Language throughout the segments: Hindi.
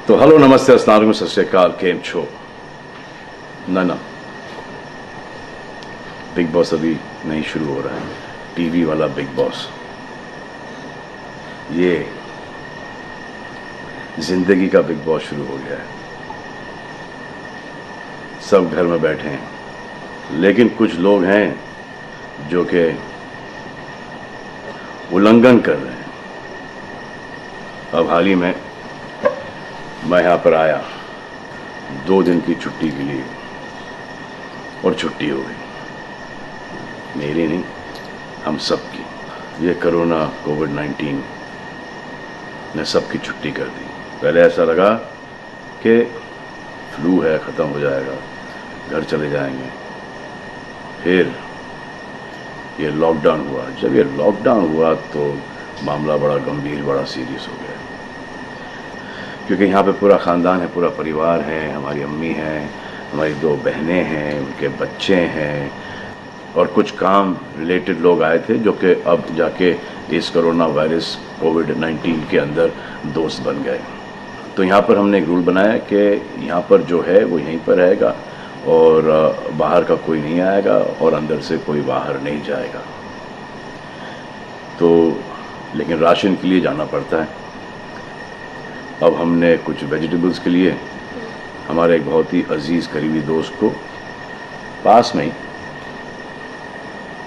तो हेलो, नमस्ते, अस्सलाम वालेकुम, सत श्री अकाल, केम छो। ना बिग बॉस अभी नहीं शुरू हो रहा है। टीवी वाला बिग बॉस, ये जिंदगी का बिग बॉस शुरू हो गया है। सब घर में बैठे हैं, लेकिन कुछ लोग हैं जो कि उल्लंघन कर रहे हैं। अब हाल ही में मैं यहाँ पर आया 2 दिन की छुट्टी के लिए, और छुट्टी हो गई। मेरी नहीं, हम सब की। ये कोरोना कोविड-19 ने सबकी छुट्टी कर दी। पहले ऐसा लगा कि फ्लू है, ख़त्म हो जाएगा, घर चले जाएंगे। फिर ये लॉकडाउन हुआ। जब ये लॉकडाउन हुआ तो मामला बड़ा गंभीर, बड़ा सीरियस हो गया, क्योंकि यहाँ पे पूरा ख़ानदान है, पूरा परिवार है। हमारी अम्मी हैं, हमारी 2 बहनें हैं, उनके बच्चे हैं, और कुछ काम रिलेटेड लोग आए थे जो कि अब जाके इस कोरोना वायरस कोविड-19 के अंदर दोस्त बन गए। तो यहाँ पर हमने एक रूल बनाया कि यहाँ पर जो है वो यहीं पर रहेगा, और बाहर का कोई नहीं आएगा, और अंदर से कोई बाहर नहीं जाएगा। तो लेकिन राशन के लिए जाना पड़ता है। अब हमने कुछ वेजिटेबल्स के लिए हमारे एक बहुत ही अजीज़ करीबी दोस्त को पास में ही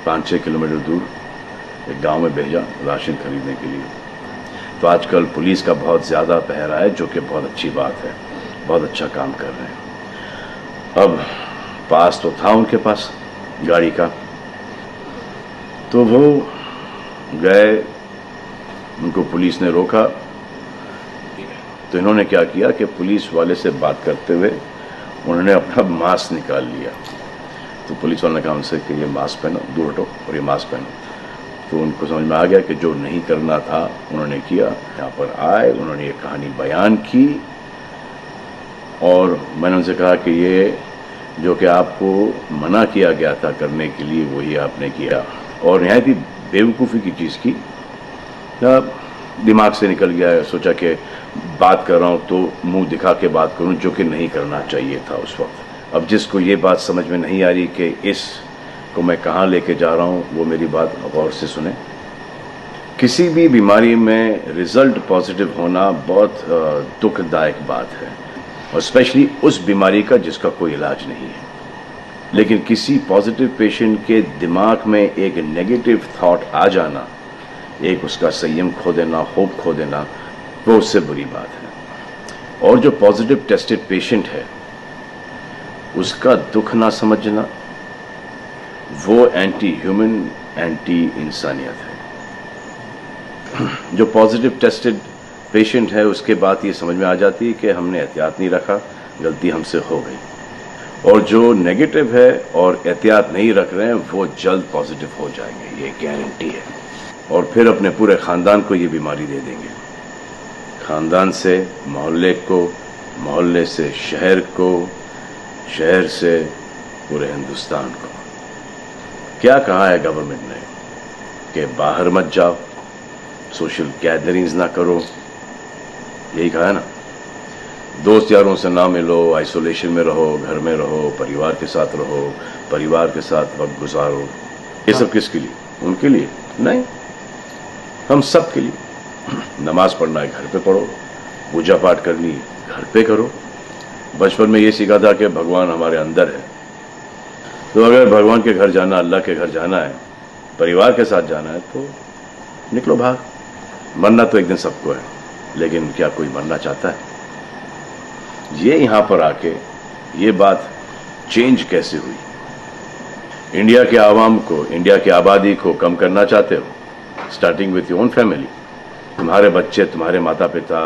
5-6 किलोमीटर दूर एक गांव में भेजा राशन खरीदने के लिए। तो आजकल पुलिस का बहुत ज़्यादा पहरा है, जो कि बहुत अच्छी बात है, बहुत अच्छा काम कर रहे हैं। अब पास तो था उनके पास गाड़ी का, तो वो गए, उनको पुलिस ने रोका। तो इन्होंने क्या किया कि पुलिस वाले से बात करते हुए उन्होंने अपना मास्क निकाल लिया। तो पुलिस वाले ने कहा उनसे कि ये मास्क पहनो, दूर हटो और ये मास्क पहनो। तो उनको समझ में आ गया कि जो नहीं करना था उन्होंने किया। यहाँ पर आए, उन्होंने ये कहानी बयान की, और मैंने उनसे कहा कि ये जो कि आपको मना किया गया था करने के लिए, वही आपने किया, और नहायत ही बेवकूफ़ी की चीज़ की। दिमाग से निकल गया। सोचा कि बात कर रहा हूँ तो मुंह दिखा के बात करूँ, जो कि नहीं करना चाहिए था उस वक्त। अब जिसको ये बात समझ में नहीं आ रही कि इस को मैं कहाँ लेके जा रहा हूँ, वो मेरी बात गौर से सुने। किसी भी बीमारी में रिज़ल्ट पॉजिटिव होना बहुत दुखदायक बात है, और स्पेशली उस बीमारी का जिसका कोई इलाज नहीं है। लेकिन किसी पॉजिटिव पेशेंट के दिमाग में एक नेगेटिव थॉट आ जाना, एक उसका संयम खो देना, होप खो देना, वो उससे बुरी बात है। और जो पॉजिटिव टेस्टेड पेशेंट है, उसका दुख ना समझना, वो एंटी ह्यूमन, एंटी इंसानियत है। जो पॉजिटिव टेस्टेड पेशेंट है, उसके बाद ये समझ में आ जाती है कि हमने एहतियात नहीं रखा, गलती हमसे हो गई। और जो नेगेटिव है और एहतियात नहीं रख रहे हैं, वो जल्द पॉजिटिव हो जाएंगे, ये गारंटी है। और फिर अपने पूरे ख़ानदान को ये बीमारी दे देंगे। ख़ानदान से मोहल्ले को, मोहल्ले से शहर को, शहर से पूरे हिंदुस्तान को। क्या कहा है गवर्नमेंट ने कि बाहर मत जाओ, सोशल गैदरिंग्स ना करो, यही कहा है ना। दोस्त यारों से ना मिलो, आइसोलेशन में रहो, घर में रहो, परिवार के साथ रहो, परिवार के साथ वक्त गुजारो। ये सब किसके लिए? उनके लिए नहीं, हम सब के लिए। नमाज पढ़ना है घर पे पढ़ो, पूजा पाठ करनी है घर पे करो। बचपन में ये सीखा था कि भगवान हमारे अंदर है, तो अगर भगवान के घर जाना, अल्लाह के घर जाना है, परिवार के साथ जाना है, तो निकलो बाहर। मरना तो एक दिन सबको है, लेकिन क्या कोई मरना चाहता है? ये यहाँ पर आके ये बात चेंज कैसे हुई? इंडिया के आवाम को, इंडिया की आबादी को कम करना चाहते हो? Starting with your own family. तुम्हारे बच्चे, तुम्हारे माता पिता,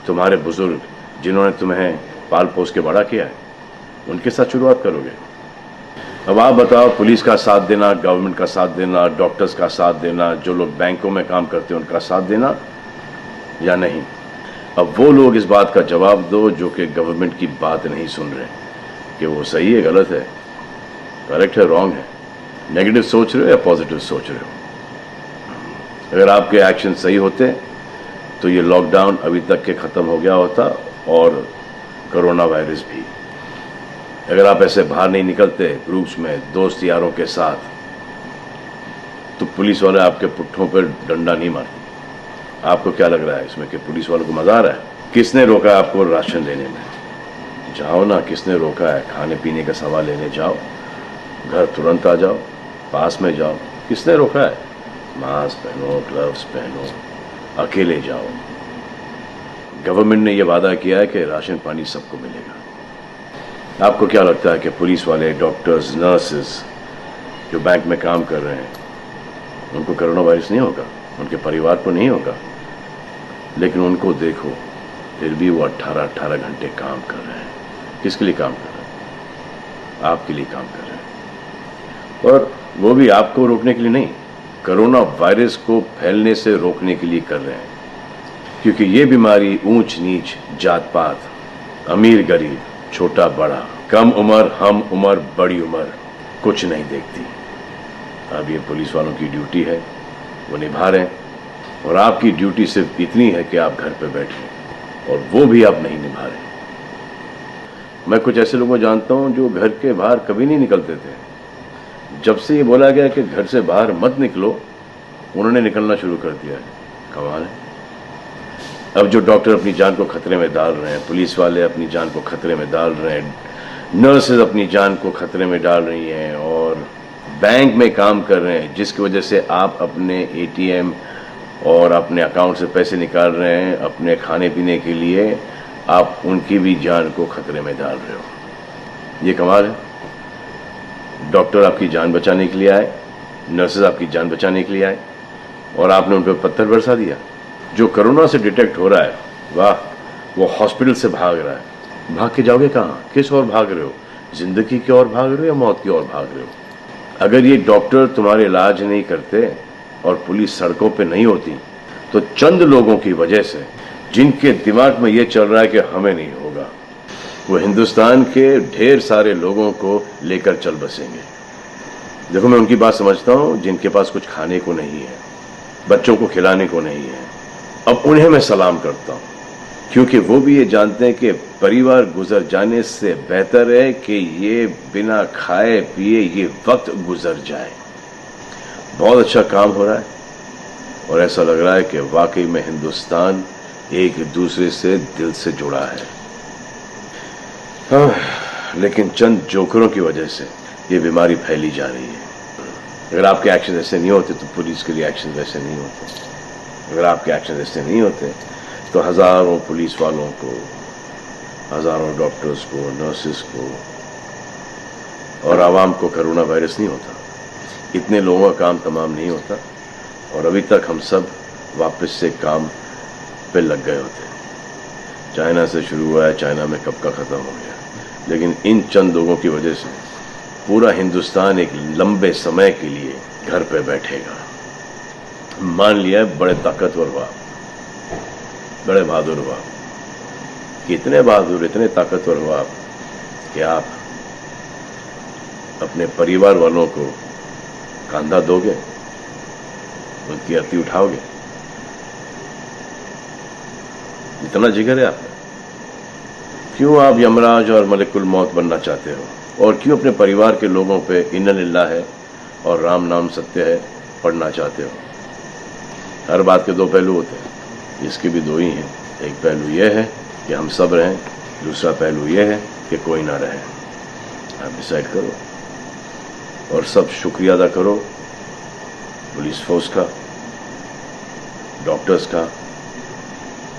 तुम्हारे बुजुर्ग, जिन्होंने तुम्हें पाल पोस के बड़ा किया है, उनके साथ शुरुआत करोगे। अब आप बताओ, पुलिस का साथ देना, गवर्नमेंट का साथ देना, डॉक्टर्स का साथ देना, जो लोग बैंकों में काम करते हैं उनका साथ देना या नहीं? अब वो लोग इस बात का जवाब दो जो कि गवर्नमेंट की बात नहीं सुन रहे, कि वो सही है, गलत है, करेक्ट है, रॉन्ग है, नेगेटिव सोच रहे हो या पॉजिटिव सोच रहे हो। अगर आपके एक्शन सही होते तो ये लॉकडाउन अभी तक के ख़त्म हो गया होता, और कोरोना वायरस भी। अगर आप ऐसे बाहर नहीं निकलते ग्रुप्स में दोस्त यारों के साथ, तो पुलिस वाले आपके पुट्ठों पर डंडा नहीं मारते। आपको क्या लग रहा है इसमें कि पुलिस वालों को मजा आ रहा है? किसने रोका आपको राशन लेने में? जाओ ना, किसने रोका है? खाने पीने का सामान लेने जाओ, घर तुरंत आ जाओ, पास में जाओ, किसने रोका है? मास्क पहनो, ग्लव्स पहनो, अकेले जाओ। गवर्नमेंट ने यह वादा किया है कि राशन पानी सबको मिलेगा। आपको क्या लगता है कि पुलिस वाले, डॉक्टर्स, नर्सेस जो बैंक में काम कर रहे हैं, उनको कोरोना वायरस नहीं होगा? उनके परिवार को नहीं होगा? लेकिन उनको देखो, फिर भी वो 18-18 घंटे काम कर रहे हैं। किसके लिए काम कर रहे हैं? आपके लिए काम कर रहे हैं। और वो भी आपको रोकने के लिए नहीं, कोरोना वायरस को फैलने से रोकने के लिए कर रहे हैं। क्योंकि ये बीमारी ऊंच नीच, जात पात, अमीर गरीब, छोटा बड़ा, कम उम्र, हम उम्र, बड़ी उम्र कुछ नहीं देखती। अब ये पुलिस वालों की ड्यूटी है, वो निभा रहे हैं। और आपकी ड्यूटी सिर्फ इतनी है कि आप घर पे बैठे, और वो भी आप नहीं निभा रहे। मैं कुछ ऐसे लोगों को जानता हूं जो घर के बाहर कभी नहीं निकलते थे। जब से ये बोला गया कि घर से बाहर मत निकलो, उन्होंने निकलना शुरू कर दिया है। कमाल है। अब जो डॉक्टर अपनी जान को खतरे में डाल रहे हैं, पुलिस वाले अपनी जान को खतरे में डाल रहे हैं, नर्सेज अपनी जान को खतरे में डाल रही हैं, और बैंक में काम कर रहे हैं, जिसकी वजह से आप अपने एटीएम और अपने अकाउंट से पैसे निकाल रहे हैं अपने खाने पीने के लिए, आप उनकी भी जान को खतरे में डाल रहे हो। ये कमाल है। डॉक्टर आपकी जान बचाने के लिए आए, नर्सेज आपकी जान बचाने के लिए आए, और आपने उन पर पत्थर बरसा दिया। जो कोरोना से डिटेक्ट हो रहा है, वाह, वो हॉस्पिटल से भाग रहा है। भाग के जाओगे कहाँ? किस ओर भाग रहे हो? जिंदगी की ओर भाग रहे हो या मौत की ओर भाग रहे हो? अगर ये डॉक्टर तुम्हारे इलाज नहीं करते और पुलिस सड़कों पे नहीं होती, तो चंद लोगों की वजह से, जिनके दिमाग में ये चल रहा है कि हमें नहीं होगा, वो हिंदुस्तान के ढेर सारे लोगों को लेकर चल बसेंगे। देखो, मैं उनकी बात समझता हूँ जिनके पास कुछ खाने को नहीं है, बच्चों को खिलाने को नहीं है। अब उन्हें मैं सलाम करता हूँ, क्योंकि वो भी ये जानते हैं कि परिवार गुजर जाने से बेहतर है कि ये बिना खाए पिए ये वक्त गुजर जाए। बहुत अच्छा काम हो रहा है, और ऐसा लग रहा है कि वाकई में हिंदुस्तान एक दूसरे से दिल से जुड़ा है। हाँ, लेकिन चंद जोकरों की वजह से ये बीमारी फैली जा रही है। अगर आपके एक्शन ऐसे नहीं होते तो पुलिस के लिए एक्शन वैसे नहीं होते। अगर आपके एक्शन ऐसे नहीं होते तो हजारों पुलिस वालों को, हजारों डॉक्टर्स को, नर्सेस को और आवाम को कोरोना वायरस नहीं होता। इतने लोगों का काम तमाम नहीं होता, और अभी तक हम सब वापस से काम पे लग गए होते। चाइना से शुरू हुआ है, चाइना में कब का ख़त्म हो गया। लेकिन इन चंद लोगों की वजह से पूरा हिंदुस्तान एक लंबे समय के लिए घर पे बैठेगा। मान लिया बड़े ताकतवर हुआ, बड़े बहादुर हुआ, इतने बहादुर, इतने ताकतवर हुआ कि आप अपने परिवार वालों को कंधा दोगे, उनकी अर्थी उठाओगे। इतना जिगर है आप? क्यों आप यमराज और मलिकुल मौत बनना चाहते हो? और क्यों अपने परिवार के लोगों पे इन्ना लिल्लाह है और राम नाम सत्य है पढ़ना चाहते हो? हर बात के दो पहलू होते हैं, इसके भी दो ही हैं। एक पहलू यह है कि हम सब रहें, दूसरा पहलू यह है कि कोई ना रहे। आप डिसाइड करो, और सब शुक्रिया अदा करो पुलिस फोर्स का, डॉक्टर्स का,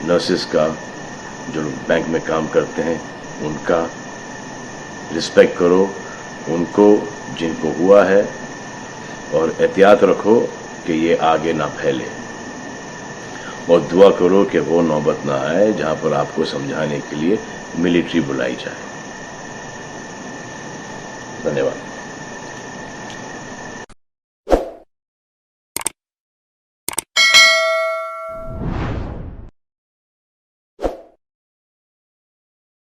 नर्सेस का, जो लोग बैंक में काम करते हैं उनका रिस्पेक्ट करो, उनको जिनको हुआ है, और एहतियात रखो कि ये आगे ना फैले, और दुआ करो कि वो नौबत ना आए जहां पर आपको समझाने के लिए मिलिट्री बुलाई जाए। धन्यवाद।